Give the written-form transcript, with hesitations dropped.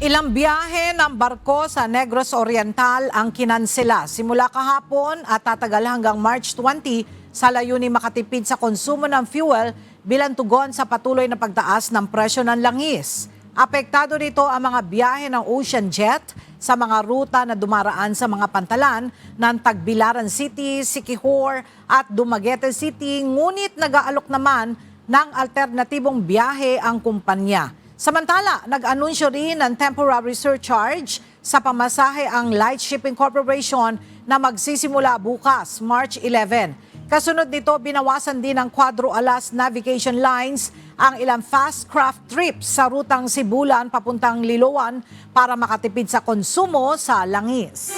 Ilang biyahe ng barko sa Negros Oriental ang kinansela simula kahapon at tatagal hanggang March 20 sa layunin makatipid sa konsumo ng fuel bilang tugon sa patuloy na pagtaas ng presyo ng langis. Apektado rito ang mga biyahe ng Ocean Jet sa mga ruta na dumaraan sa mga pantalan ng Tagbilaran City, Siquijor at Dumaguete City, ngunit nag-aalok naman ng alternatibong biyahe ang kumpanya. Samantala, nag-anunsyo rin ng temporary surcharge sa pamasahe ang Light Shipping Corporation na magsisimula bukas, March 11. Kasunod nito, binawasan din ng Quadro Alas Navigation Lines ang ilang fast craft trips sa rutang Sibulan papuntang Liloan para makatipid sa konsumo sa langis.